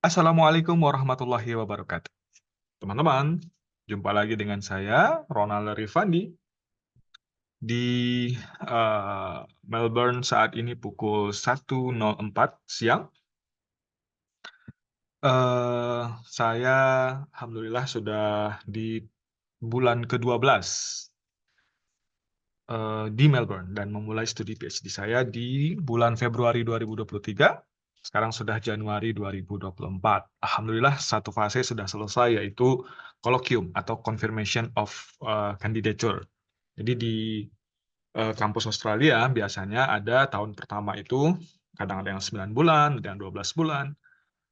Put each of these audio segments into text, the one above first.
Assalamualaikum warahmatullahi wabarakatuh. Teman-teman, jumpa lagi dengan saya, Ronald Rifandi, di Melbourne saat ini pukul 1.04 siang. Saya alhamdulillah sudah di bulan ke-12 di Melbourne dan memulai studi PhD saya di bulan Februari 2023. Sekarang sudah Januari 2024. Alhamdulillah satu fase sudah selesai, yaitu colloquium atau confirmation of candidature. Jadi di kampus Australia biasanya ada tahun pertama itu, kadang ada yang 9 bulan, ada yang 12 bulan.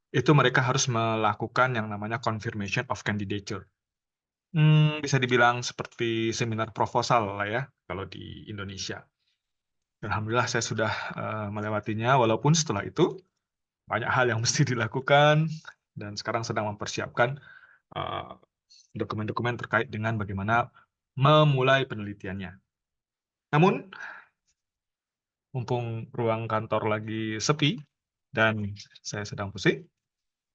Itu mereka harus melakukan yang namanya confirmation of candidature. Bisa dibilang seperti seminar proposal lah ya, kalau di Indonesia. Dan alhamdulillah saya sudah melewatinya, walaupun setelah itu banyak hal yang mesti dilakukan, dan sekarang sedang mempersiapkan dokumen-dokumen terkait dengan bagaimana memulai penelitiannya. Namun, mumpung ruang kantor lagi sepi, dan saya sedang pusing,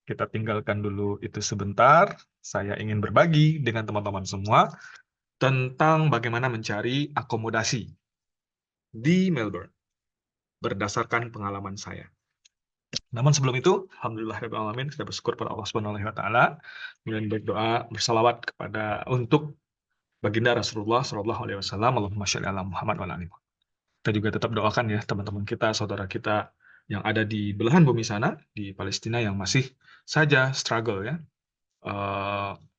kita tinggalkan dulu itu sebentar. Saya ingin berbagi dengan teman-teman semua tentang bagaimana mencari akomodasi di Melbourne berdasarkan pengalaman saya. Namun sebelum itu, alhamdulillah rabbil alamin, kita bersyukur pada Allah Subhanahu wa taala, kemudian berdoa, bersalawat untuk baginda Rasulullah sallallahu alaihi wasallam, Allahumma shalli ala Muhammad wa ala ali Muhammad. Kita juga tetap doakan ya teman-teman kita, saudara kita yang ada di belahan bumi sana, di Palestina, yang masih saja struggle ya,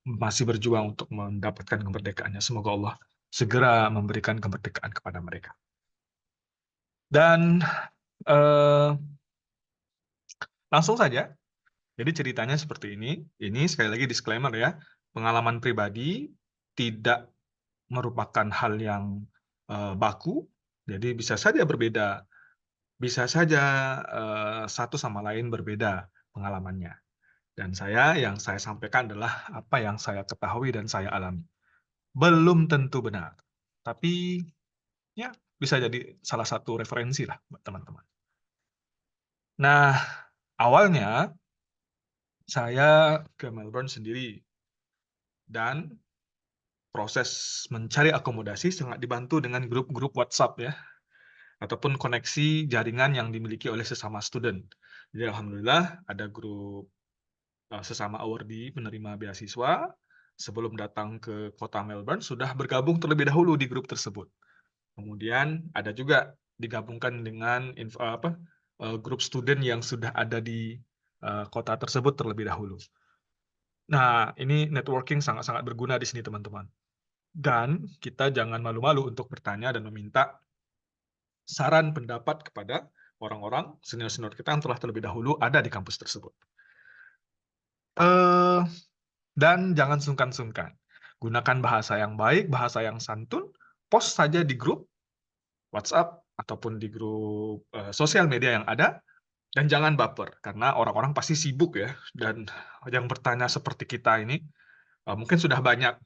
masih berjuang untuk mendapatkan kemerdekaannya. Semoga Allah segera memberikan kemerdekaan kepada mereka. Dan langsung saja, jadi ceritanya seperti ini. Ini sekali lagi disclaimer ya, pengalaman pribadi tidak merupakan hal yang baku, jadi bisa saja berbeda, bisa saja satu sama lain berbeda pengalamannya. Dan yang saya sampaikan adalah apa yang saya ketahui dan saya alami. Belum tentu benar, tapi ya bisa jadi salah satu referensi lah buat teman-teman. Nah, awalnya saya ke Melbourne sendiri, dan proses mencari akomodasi sangat dibantu dengan grup-grup WhatsApp ya, ataupun koneksi jaringan yang dimiliki oleh sesama student. Jadi alhamdulillah ada grup sesama awardee penerima beasiswa. Sebelum datang ke kota Melbourne sudah bergabung terlebih dahulu di grup tersebut. Kemudian ada juga digabungkan dengan grup student yang sudah ada di kota tersebut terlebih dahulu. Nah, ini networking sangat-sangat berguna di sini, teman-teman. Dan kita jangan malu-malu untuk bertanya dan meminta saran pendapat kepada orang-orang senior-senior kita yang telah terlebih dahulu ada di kampus tersebut. Dan jangan sungkan-sungkan. Gunakan bahasa yang baik, bahasa yang santun, post saja di grup WhatsApp ataupun di grup sosial media yang ada, dan jangan baper, karena orang-orang pasti sibuk ya, dan yang bertanya seperti kita ini mungkin sudah banyak.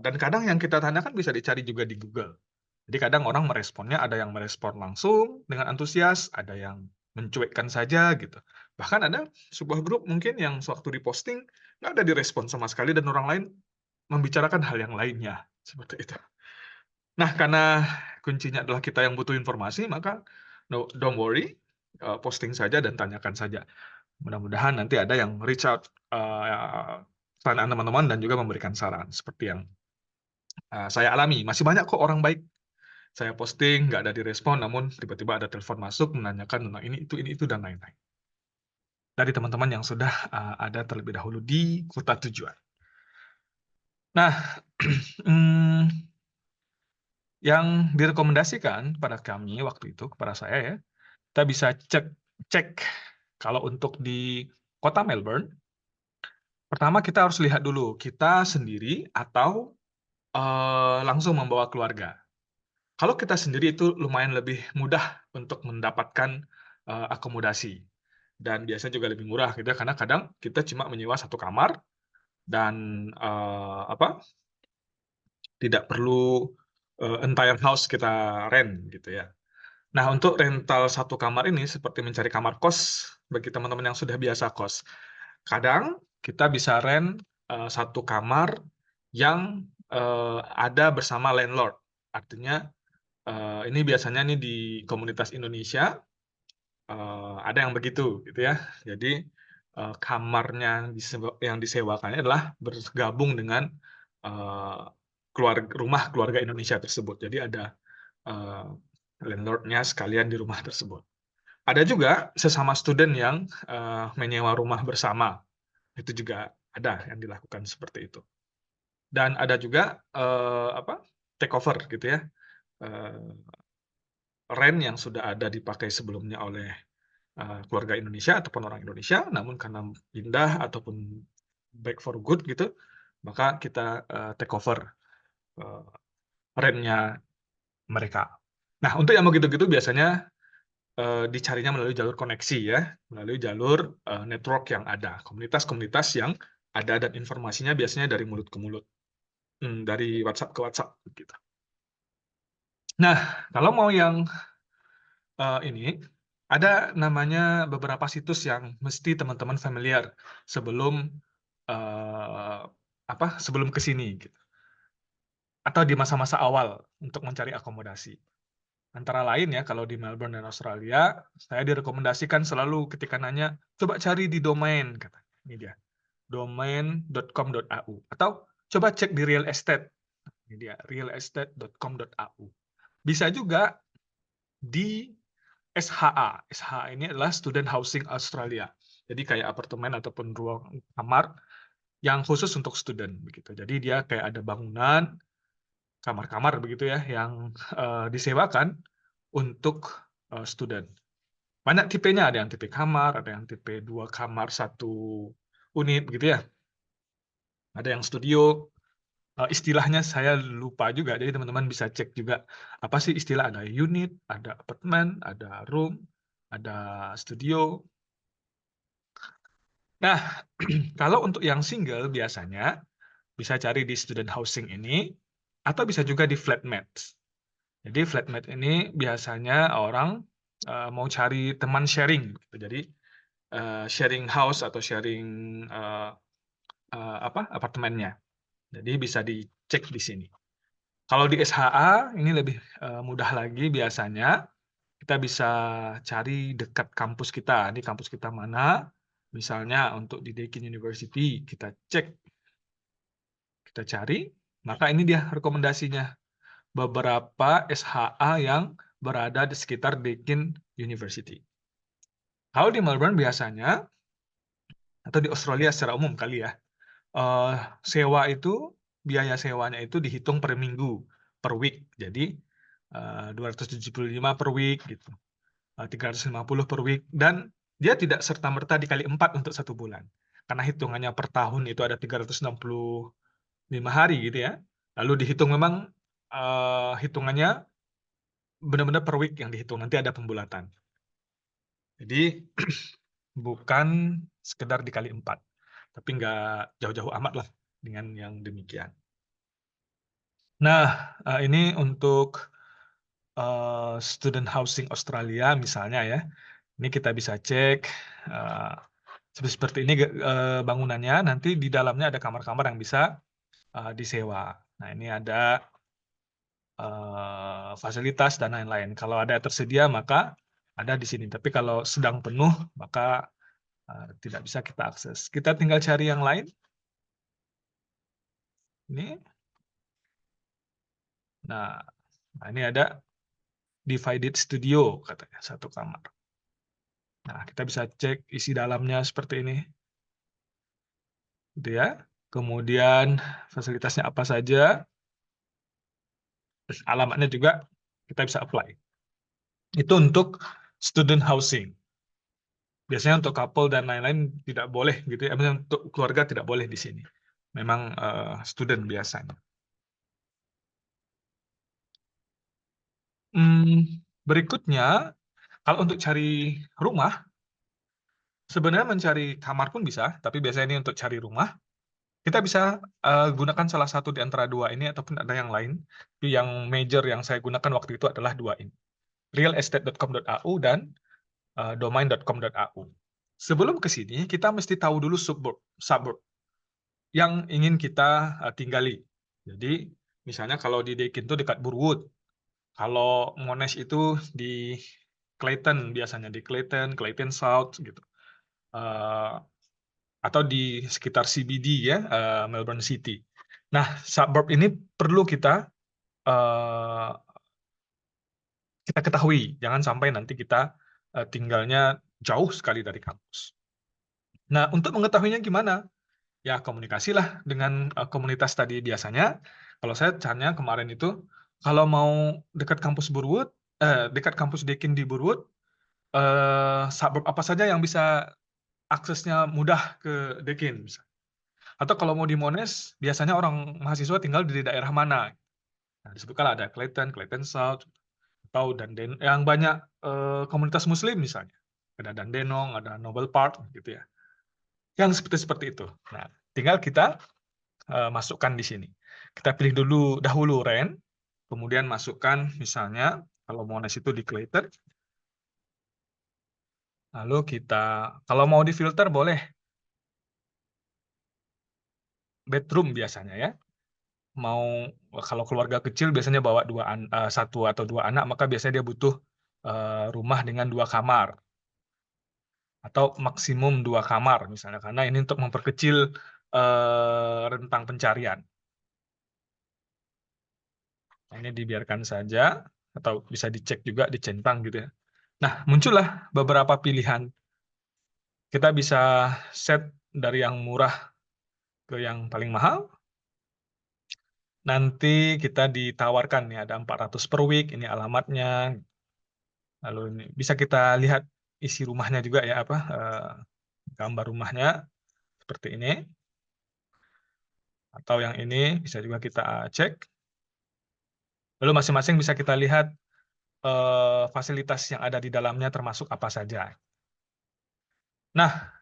Dan kadang yang kita tanyakan bisa dicari juga di Google. Jadi kadang orang meresponnya, ada yang merespon langsung dengan antusias, ada yang mencuekkan saja gitu. Bahkan ada sebuah grup mungkin yang sewaktu diposting nggak ada direspon sama sekali, dan orang lain membicarakan hal yang lainnya, seperti itu. Nah, karena kuncinya adalah kita yang butuh informasi, maka don't worry, posting saja dan tanyakan saja. Mudah-mudahan nanti ada yang reach out pertanyaan teman-teman dan juga memberikan saran seperti yang saya alami. Masih banyak kok orang baik. Saya posting, nggak ada direspon, namun tiba-tiba ada telepon masuk menanyakan tentang ini, itu, dan lain-lain. Dari teman-teman yang sudah ada terlebih dahulu di kota tujuan. Nah, yang direkomendasikan pada kami waktu itu, kepada saya ya, kita bisa cek kalau untuk di kota Melbourne, pertama kita harus lihat dulu, kita sendiri atau langsung membawa keluarga. Kalau kita sendiri itu lumayan lebih mudah untuk mendapatkan akomodasi. Dan biasanya juga lebih murah gitu, karena kadang kita cuma menyewa satu kamar, dan tidak perlu entire house kita rent gitu ya. Nah, untuk rental satu kamar ini seperti mencari kamar kos bagi teman-teman yang sudah biasa kos. Kadang kita bisa rent satu kamar yang ada bersama landlord. Artinya ini biasanya nih di komunitas Indonesia ada yang begitu gitu ya. Jadi kamarnya yang disewakannya adalah bergabung dengan eh, rumah keluarga Indonesia tersebut. Jadi ada eh, landlordnya sekalian di rumah tersebut. Ada juga sesama student yang menyewa rumah bersama. Itu juga ada yang dilakukan seperti itu. Dan ada juga takeover gitu ya. Eh, Rent yang sudah ada dipakai sebelumnya oleh keluarga Indonesia ataupun orang Indonesia, namun karena pindah ataupun back for good gitu, maka kita take over rent-nya mereka. Nah, untuk yang begitu-gitu biasanya dicarinya melalui jalur koneksi ya, melalui jalur network yang ada, komunitas-komunitas yang ada dan informasinya biasanya dari mulut ke mulut, dari WhatsApp ke WhatsApp gitu. Nah, kalau mau yang ini ada namanya beberapa situs yang mesti teman-teman familiar sebelum sebelum ke sini gitu. Atau di masa-masa awal untuk mencari akomodasi. Antara lain ya, kalau di Melbourne dan Australia, saya direkomendasikan selalu ketika nanya, coba cari di domain, kata. Ini dia, domain.com.au. Atau coba cek di real estate. Ini dia, realestate.com.au. Bisa juga di SHA. SHA ini adalah Student Housing Australia. Jadi kayak apartemen ataupun ruang kamar yang khusus untuk student begitu. Jadi dia kayak ada bangunan, kamar-kamar begitu ya yang disewakan untuk student. Banyak tipenya, ada yang tipe kamar, ada yang tipe 2 kamar 1 unit begitu ya. Ada yang studio. Istilahnya saya lupa juga, jadi teman-teman bisa cek juga apa sih istilah, ada unit, ada apartemen, ada room, ada studio. Nah, kalau untuk yang single biasanya bisa cari di student housing ini, atau bisa juga di flatmates. Jadi flatmate ini biasanya orang mau cari teman sharing. Jadi sharing house atau sharing apartemennya. Jadi bisa dicek di sini. Kalau di SHA ini lebih mudah lagi biasanya. Kita bisa cari dekat kampus kita. Di kampus kita mana? Misalnya untuk di Deakin University, kita cek, kita cari, maka ini dia rekomendasinya. Beberapa SHA yang berada di sekitar Deakin University. Kalau di Melbourne biasanya, atau di Australia secara umum kali ya, sewa itu, biaya sewanya itu dihitung per minggu, per week. Jadi 275 per week, gitu. 350 per week, dan dia tidak serta-merta dikali 4 untuk 1 bulan. Karena hitungannya per tahun itu ada 365 hari gitu ya. Lalu dihitung memang hitungannya benar-benar per week yang dihitung, nanti ada pembulatan. Jadi bukan sekedar dikali 4, tapi nggak jauh-jauh amat lah dengan yang demikian. Nah, ini untuk student housing Australia misalnya ya. Ini kita bisa cek seperti ini bangunannya, nanti di dalamnya ada kamar-kamar yang bisa disewa. Nah, ini ada fasilitas dan lain-lain. Kalau ada tersedia maka ada di sini. Tapi kalau sedang penuh maka tidak bisa kita akses. Kita tinggal cari yang lain. Ini. Nah, ini ada divided studio katanya, 1 kamar. Nah, kita bisa cek isi dalamnya seperti ini. Gitu ya. Kemudian fasilitasnya apa saja. Terus alamatnya juga kita bisa apply. Itu untuk student housing. Biasanya untuk couple dan lain-lain tidak boleh gitu ya. Untuk keluarga tidak boleh di sini. Memang student biasanya. Berikutnya, kalau untuk cari rumah, sebenarnya mencari kamar pun bisa, tapi biasanya ini untuk cari rumah. Kita bisa gunakan salah satu di antara 2 ini, ataupun ada yang lain. Tapi yang major yang saya gunakan waktu itu adalah 2 ini. realestate.com.au dan domain.com.au. Sebelum ke sini, kita mesti tahu dulu suburb yang ingin kita tinggali. Jadi, misalnya kalau di Deakin itu dekat Burwood, kalau Monash itu di Clayton, biasanya di Clayton, Clayton South gitu. Atau di sekitar CBD ya, Melbourne City. Nah, suburb ini perlu kita ketahui, jangan sampai nanti kita tinggalnya jauh sekali dari kampus. Nah, untuk mengetahuinya gimana? Ya, komunikasilah dengan komunitas tadi biasanya. Kalau saya caranya kemarin itu, kalau mau dekat kampus Burwood, dekat kampus Deakin di Burwood, suburb apa saja yang bisa aksesnya mudah ke Deakin, atau kalau mau di Monash, biasanya orang mahasiswa tinggal di daerah mana. Nah, disebutkan ada Clayton, Clayton South, atau yang banyak komunitas Muslim misalnya. Ada Dandenong, ada Noble Park, gitu ya. Yang seperti itu. Nah, tinggal kita masukkan di sini. Kita pilih dahulu rent, kemudian masukkan misalnya kalau Monash itu di Clayton. Lalu kalau mau difilter boleh bedroom biasanya ya. Kalau keluarga kecil biasanya bawa satu atau dua anak, maka biasanya dia butuh rumah dengan 2 kamar atau maksimum 2 kamar misalnya, karena ini untuk memperkecil rentang pencarian. Nah, ini dibiarkan saja atau bisa dicek juga, dicentang gitu ya. Nah, muncullah beberapa pilihan. Kita bisa set dari yang murah ke yang paling mahal. Nanti kita ditawarkan nih ada 400 per week, ini alamatnya. Lalu ini bisa kita lihat isi rumahnya juga ya, gambar rumahnya seperti ini. Atau yang ini bisa juga kita cek. Lalu masing-masing bisa kita lihat fasilitas yang ada di dalamnya termasuk apa saja. Nah,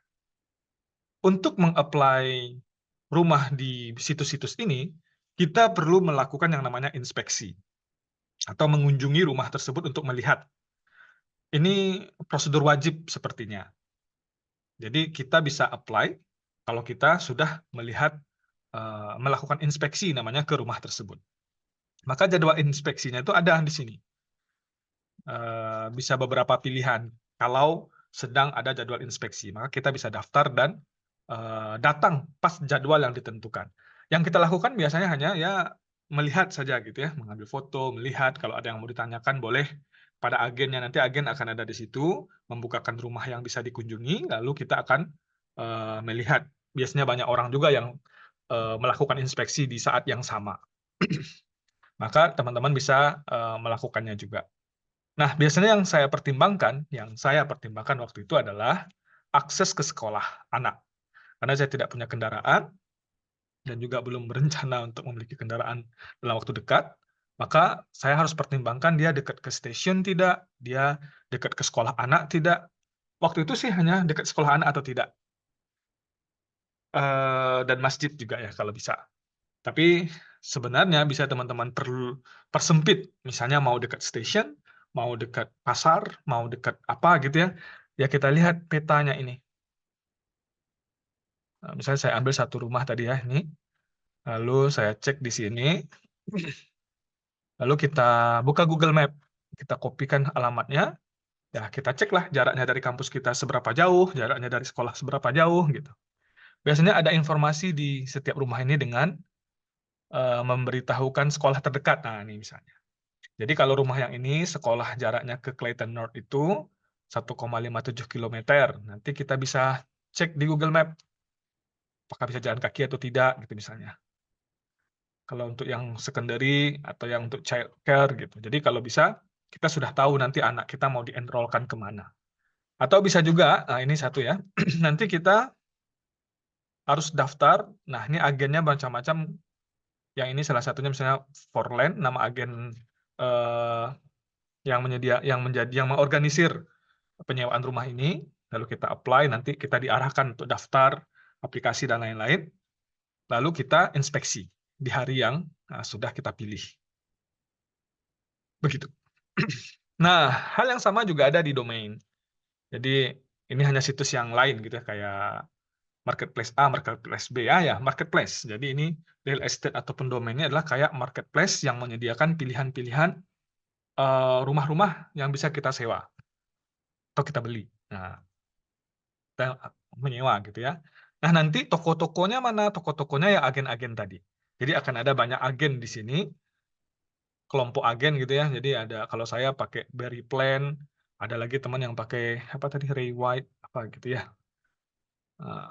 untuk meng-apply rumah di situs-situs ini, kita perlu melakukan yang namanya inspeksi atau mengunjungi rumah tersebut untuk melihat. Ini prosedur wajib sepertinya. Jadi kita bisa apply kalau kita sudah melakukan inspeksi namanya ke rumah tersebut. Maka jadwal inspeksinya itu ada di sini. Bisa beberapa pilihan. Kalau sedang ada jadwal inspeksi, maka kita bisa daftar dan datang pas jadwal yang ditentukan. Yang kita lakukan biasanya hanya ya melihat saja gitu ya, mengambil foto, melihat kalau ada yang mau ditanyakan boleh pada agennya, nanti agen akan ada di situ, membukakan rumah yang bisa dikunjungi, lalu kita akan melihat. Biasanya banyak orang juga yang melakukan inspeksi di saat yang sama. Maka teman-teman bisa melakukannya juga. Nah, biasanya yang saya pertimbangkan waktu itu adalah akses ke sekolah anak. Karena saya tidak punya kendaraan dan juga belum berencana untuk memiliki kendaraan dalam waktu dekat, maka saya harus pertimbangkan dia dekat ke stasiun tidak, dia dekat ke sekolah anak tidak. Waktu itu sih hanya dekat sekolah anak atau tidak. Dan masjid juga ya kalau bisa. Tapi sebenarnya bisa teman-teman persempit, misalnya mau dekat stasiun, mau dekat pasar, mau dekat apa gitu ya. Ya kita lihat petanya ini. Nah, misalnya saya ambil satu rumah tadi ya, ini. Lalu saya cek di sini. Lalu kita buka Google Map. Kita kopikan alamatnya. Ya, kita ceklah jaraknya dari kampus kita seberapa jauh, jaraknya dari sekolah seberapa jauh gitu. Biasanya ada informasi di setiap rumah ini dengan memberitahukan sekolah terdekat. Nah, ini misalnya. Jadi kalau rumah yang ini sekolah jaraknya ke Clayton North itu 1,57 km. Nanti kita bisa cek di Google Map apakah bisa jalan kaki atau tidak gitu misalnya. Kalau untuk yang secondary atau yang untuk child care gitu. Jadi kalau bisa kita sudah tahu nanti anak kita mau dienrolkan kemana. Atau bisa juga, nah ini satu ya, nanti kita harus daftar. Nah ini agennya macam-macam. Yang ini salah satunya misalnya Forland, nama agen yang mengorganisir penyewaan rumah ini, lalu kita apply, nanti kita diarahkan untuk daftar, aplikasi, dan lain-lain, lalu kita inspeksi di hari yang sudah kita pilih. Begitu. Nah, hal yang sama juga ada di domain. Jadi, ini hanya situs yang lain gitu ya, kayak marketplace A, marketplace B. Ya, marketplace. Jadi ini real estate ataupun domainnya adalah kayak marketplace yang menyediakan pilihan-pilihan rumah-rumah yang bisa kita sewa atau kita beli. Nah, kita menyewa gitu ya. Nah, nanti toko-tokonya mana? Toko-tokonya ya agen-agen tadi. Jadi akan ada banyak agen di sini, kelompok agen gitu ya. Jadi ada kalau saya pakai Berry Plan, ada lagi teman yang pakai apa tadi Ray White apa gitu ya. Eee,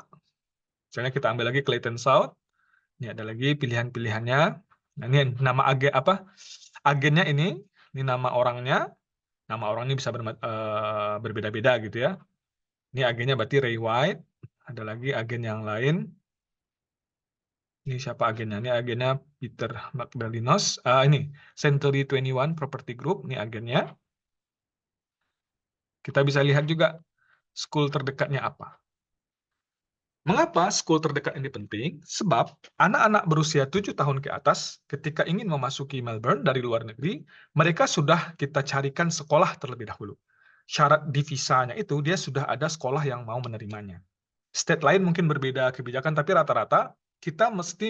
Misalnya kita ambil lagi Clayton South, ini ada lagi pilihan-pilihannya. Nah, ini nama agennya ini nama orang ini bisa berbeda-beda gitu ya. Ini agennya berarti Ray White, ada lagi agen yang lain. Ini siapa agennya? Ini agennya Peter Magdalinos. Ini Century 21 Property Group, ini agennya. Kita bisa lihat juga school terdekatnya apa. Mengapa school terdekat ini penting? Sebab anak-anak berusia 7 tahun ke atas ketika ingin memasuki Melbourne dari luar negeri, mereka sudah kita carikan sekolah terlebih dahulu. Syarat di visanya itu dia sudah ada sekolah yang mau menerimanya. State lain mungkin berbeda kebijakan, tapi rata-rata kita mesti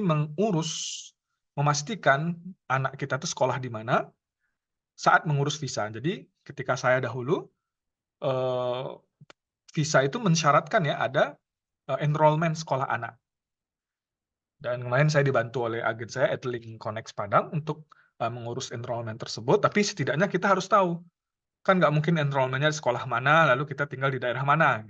memastikan anak kita itu sekolah di mana saat mengurus visa. Jadi ketika saya dahulu, eee, visa itu mensyaratkan ya ada, enrollment sekolah anak. Dan kemarin saya dibantu oleh agen saya, Etelink Connect Padang, untuk, mengurus enrollment tersebut, tapi setidaknya kita harus tahu, kan nggak mungkin enrollment-nya di sekolah mana, lalu kita tinggal di daerah mana.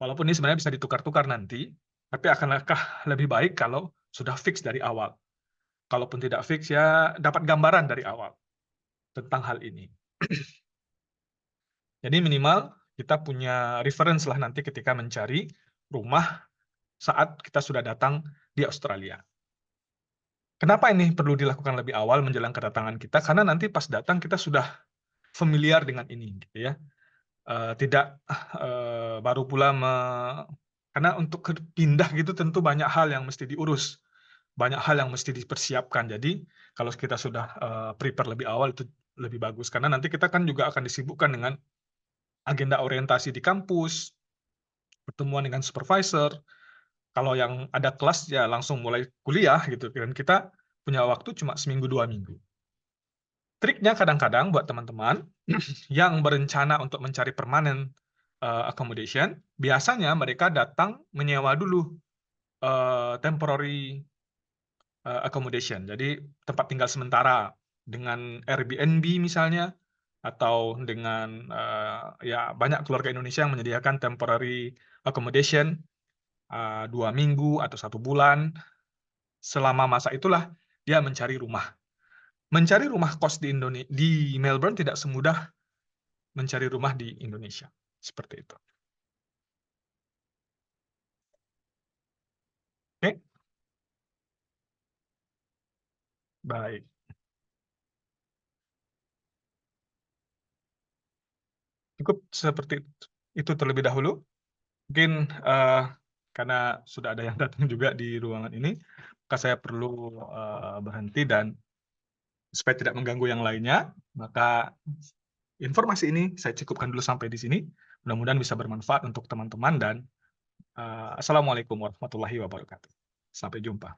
Walaupun ini sebenarnya bisa ditukar-tukar nanti, tapi akankah lebih baik kalau sudah fix dari awal? Kalaupun tidak fix, ya dapat gambaran dari awal tentang hal ini. Jadi minimal kita punya reference lah nanti ketika mencari rumah saat kita sudah datang di Australia. Kenapa ini perlu dilakukan lebih awal menjelang kedatangan kita? Karena nanti pas datang kita sudah familiar dengan ini, gitu ya. Tidak baru pula karena untuk pindah gitu tentu banyak hal yang mesti diurus, banyak hal yang mesti dipersiapkan. Jadi kalau kita sudah prepare lebih awal itu lebih bagus, karena nanti kita kan juga akan disibukkan dengan agenda orientasi di kampus, pertemuan dengan supervisor. Kalau yang ada kelas ya langsung mulai kuliah gitu, dan kita punya waktu cuma seminggu 2 minggu. Triknya kadang-kadang buat teman-teman yang berencana untuk mencari permanent accommodation, biasanya mereka datang menyewa dulu temporary accommodation. Jadi tempat tinggal sementara dengan Airbnb misalnya, atau dengan ya banyak keluarga Indonesia yang menyediakan temporary accommodation 2 minggu atau 1 bulan. Selama masa itulah dia mencari rumah. Mencari rumah kos di Melbourne tidak semudah mencari rumah di Indonesia. Seperti itu. Oke, baik. Cukup seperti itu terlebih dahulu. Mungkin, karena sudah ada yang datang juga di ruangan ini, maka saya perlu, berhenti dan supaya tidak mengganggu yang lainnya, maka informasi ini saya cukupkan dulu sampai di sini. Mudah-mudahan bisa bermanfaat untuk teman-teman dan, assalamualaikum warahmatullahi wabarakatuh. Sampai jumpa.